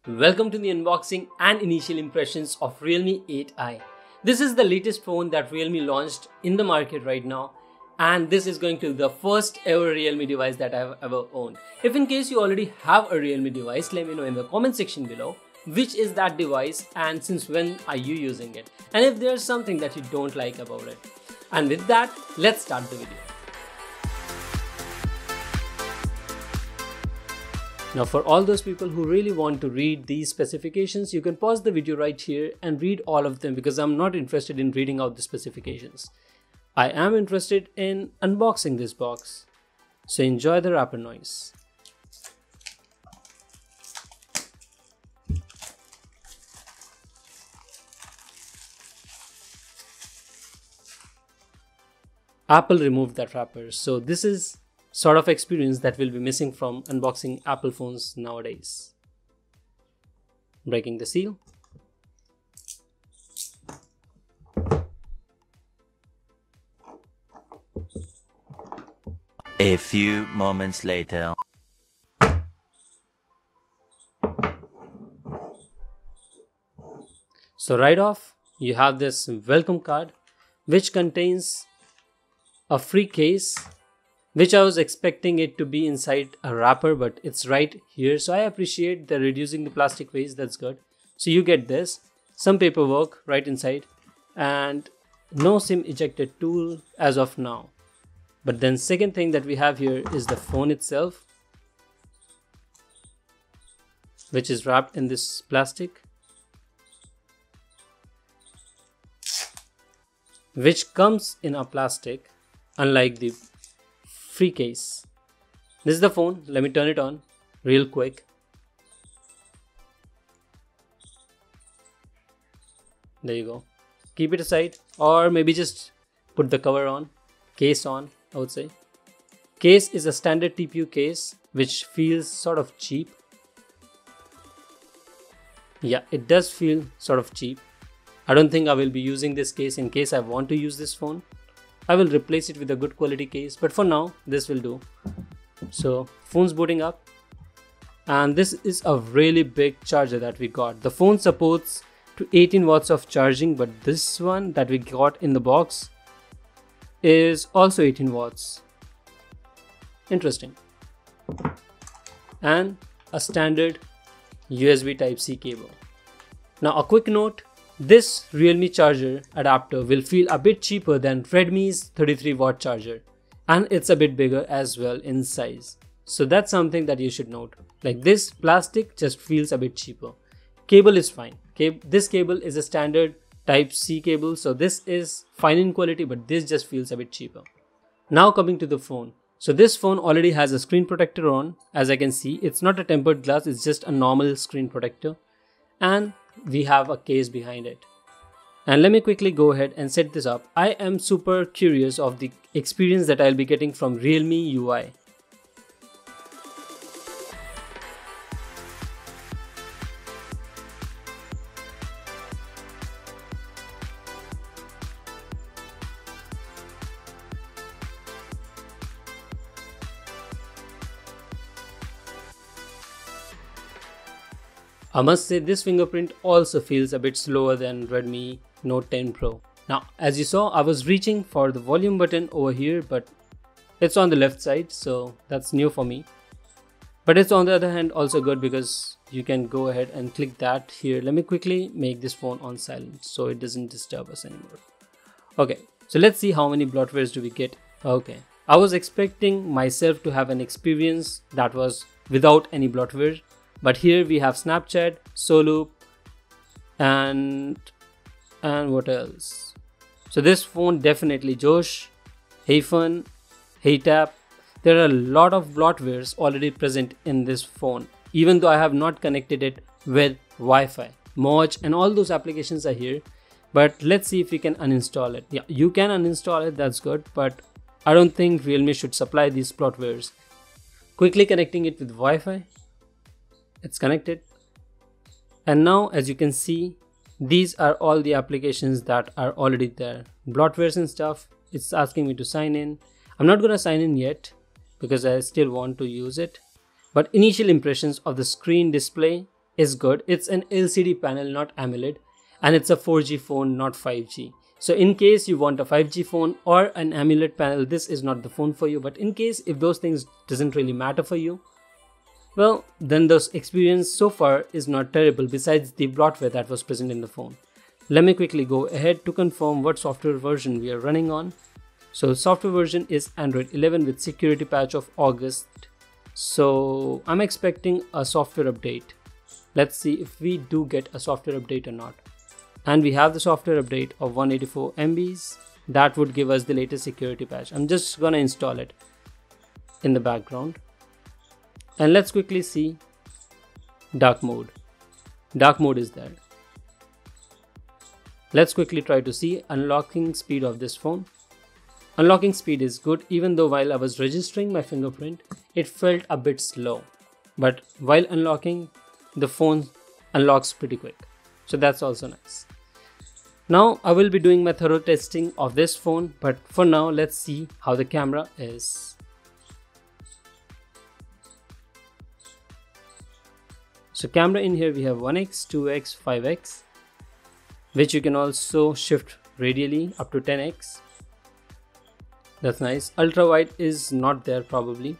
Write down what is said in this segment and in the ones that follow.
Welcome to the unboxing and initial impressions of Realme 8i. This is the latest phone that Realme launched in the market right now, and this is going to be the first ever Realme device that I have ever owned. If in case you already have a Realme device, let me know in the comment section below which is that device and since when are you using it, and if there's something that you don't like about it. And with that, let's start the video. Now for all those people who really want to read these specifications, you can pause the video right here and read all of them because I'm not interested in reading out the specifications. I am interested in unboxing this box. So enjoy the wrapper noise. Apple removed that wrapper, so this is sort of experience that will be missing from unboxing Apple phones nowadays. Breaking the seal. A few moments later. So right off, you have this welcome card which contains a free case, which I was expecting it to be inside a wrapper, but it's right here. So I appreciate the reducing the plastic waste, that's good. So you get this, some paperwork right inside, and no SIM ejector tool as of now. But then second thing that we have here is the phone itself, which is wrapped in this plastic, which comes in a plastic, unlike the free case. This is the phone. Let me turn it on real quick. There you go. Keep it aside, or maybe just put the cover on, case on, I would say. Case is a standard TPU case which feels sort of cheap. Yeah, it does feel sort of cheap. I don't think I will be using this case in case I want to use this phone. I will replace it with a good quality case, but for now this will do. So phone's booting up, and this is a really big charger that we got. The phone supports to 18 watts of charging, but this one that we got in the box is also 18 watts. Interesting. And a standard USB Type-C cable. Now a quick note, this Realme charger adapter will feel a bit cheaper than Redmi's 33 watt charger, and it's a bit bigger as well in size. So that's something that you should note. Like this plastic just feels a bit cheaper. Cable is fine. This cable is a standard Type-C cable, so this is fine in quality, but this just feels a bit cheaper. Now coming to the phone. So this phone already has a screen protector on. As I can see, it's not a tempered glass, it's just a normal screen protector. And we have a case behind it. And let me quickly go ahead and set this up. I am super curious of the experience that I'll be getting from Realme UI. I must say this fingerprint also feels a bit slower than Redmi Note 10 Pro. Now as you saw, I was reaching for the volume button over here, but it's on the left side, so that's new for me. But it's on the other hand also good because you can go ahead and click that here. Let me quickly make this phone on silent so it doesn't disturb us anymore. Okay, so let's see how many bloatwares do we get. Okay, I was expecting myself to have an experience that was without any bloatware. But here we have Snapchat, Soloop, and what else? So this phone definitely Josh, HeyFun, HeyTap. There are a lot of bloatwares already present in this phone, even though I have not connected it with Wi-Fi. Moj and all those applications are here. But let's see if we can uninstall it. Yeah, you can uninstall it, that's good. But I don't think Realme should supply these bloatwares. Quickly connecting it with Wi-Fi. It's connected, and now as you can see, these are all the applications that are already there. Bloatwares and stuff. It's asking me to sign in. I'm not gonna sign in yet because I still want to use it, but initial impressions of the screen display is good. It's an LCD panel, not AMOLED, and it's a 4G phone, not 5G. So in case you want a 5G phone or an AMOLED panel, this is not the phone for you. But in case if those things doesn't really matter for you, well, then the experience so far is not terrible besides the bloatware that was present in the phone. Let me quickly go ahead to confirm what software version we are running on. So software version is Android 11 with security patch of August. So I'm expecting a software update. Let's see if we do get a software update or not. And we have the software update of 184 MBs. That would give us the latest security patch. I'm just gonna install it in the background. And let's quickly see dark mode. Dark mode is there. Let's quickly try to see unlocking speed of this phone. Unlocking speed is good, even though while I was registering my fingerprint, it felt a bit slow. But while unlocking, the phone unlocks pretty quick. So that's also nice. Now I will be doing my thorough testing of this phone, but for now let's see how the camera is. So camera in here we have 1x, 2x, 5x, which you can also shift radially up to 10x. That's nice. Ultra wide is not there probably.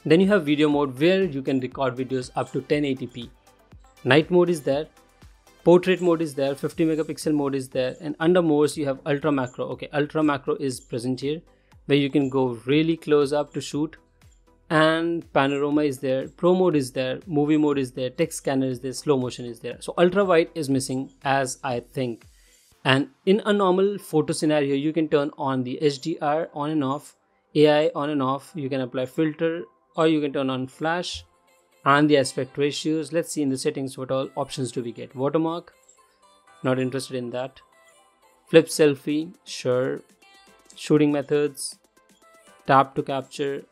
Then you have video mode where you can record videos up to 1080p. Night mode is there. Portrait mode is there. 50 megapixel mode is there. And under modes you have ultra macro. Okay, ultra macro is present here where you can go really close up to shoot. And panorama is there. Pro mode is there. Movie mode is there. Text scanner is there. Slow motion is there. So ultra wide is missing as I think. And in a normal photo scenario, you can turn on the HDR on and off, AI on and off. You can apply filter or you can turn on flash and the aspect ratios. Let's see in the settings what all options do we get. Watermark, not interested in that. Flip selfie, sure. Shooting methods, tap to capture,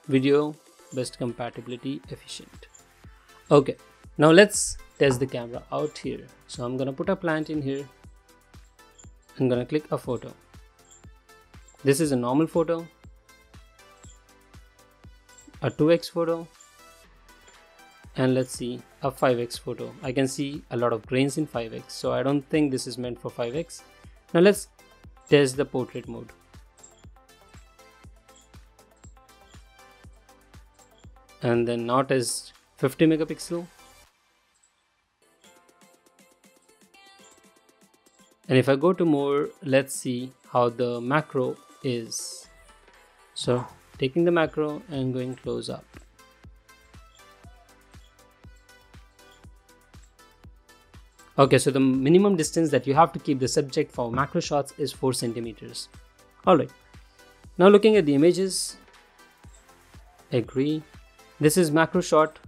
video, best compatibility, efficient. Okay, now let's test the camera out here. So I'm gonna put a plant in here. I'm gonna click a photo. This is a normal photo, a 2x photo, and let's see a 5x photo. I can see a lot of grains in 5x, so I don't think this is meant for 5x. Now let's test the portrait mode. And then now test 50 megapixel. And if I go to more, let's see how the macro is. So taking the macro and going close up. Okay, so the minimum distance that you have to keep the subject for macro shots is 4 centimeters. Alright, now looking at the images, agree. This is macro shot.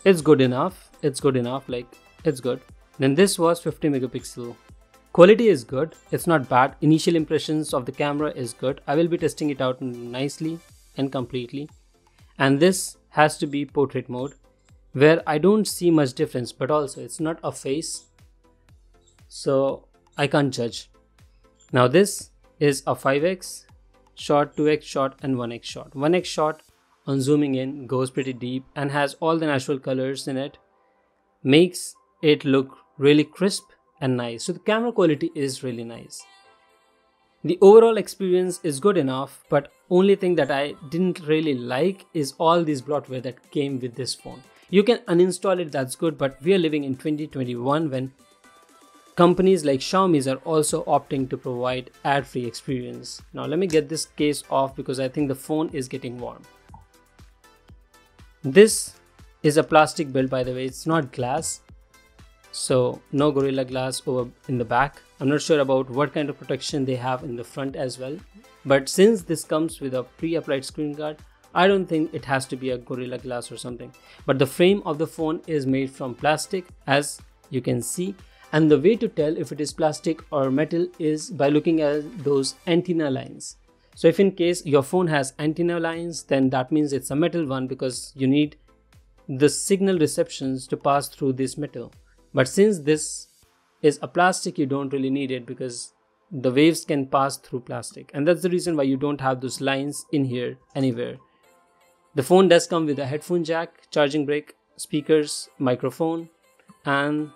It's good enough. It's good enough. Like, it's good. Then this was 50 megapixel. Quality is good. It's not bad. Initial impressions of the camera is good. I will be testing it out nicely and completely. And this has to be portrait mode, where I don't see much difference, but also it's not a face, so I can't judge. Now this is a 5x shot, 2x shot and 1x shot. 1x shot on zooming in goes pretty deep and has all the natural colors in it, makes it look really crisp and nice. So the camera quality is really nice. The overall experience is good enough, but only thing that I didn't really like is all this bloatware that came with this phone. You can uninstall it, that's good, but we are living in 2021 when companies like Xiaomi are also opting to provide ad-free experience. Now let me get this case off because I think the phone is getting warm. This is a plastic build, by the way, it's not glass. So no Gorilla Glass over in the back. I'm not sure about what kind of protection they have in the front as well. But since this comes with a pre-applied screen guard, I don't think it has to be a Gorilla Glass or something. But the frame of the phone is made from plastic, as you can see. And the way to tell if it is plastic or metal is by looking at those antenna lines. So if in case your phone has antenna lines, then that means it's a metal one because you need the signal receptions to pass through this metal. But since this is a plastic, you don't really need it because the waves can pass through plastic. And that's the reason why you don't have those lines in here anywhere. The phone does come with a headphone jack, charging brick, speakers, microphone, and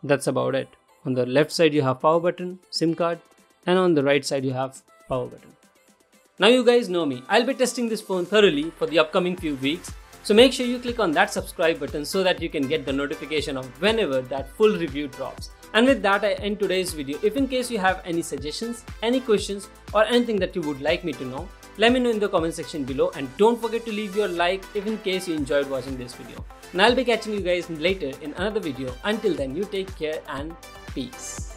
that's about it. On the left side you have power button, SIM card, and on the right side you have power button. Now you guys know me, I'll be testing this phone thoroughly for the upcoming few weeks. So make sure you click on that subscribe button so that you can get the notification of whenever that full review drops. And with that I end today's video. If in case you have any suggestions, any questions or anything that you would like me to know, let me know in the comment section below, and don't forget to leave your like if in case you enjoyed watching this video. And I'll be catching you guys later in another video. Until then, you take care and peace.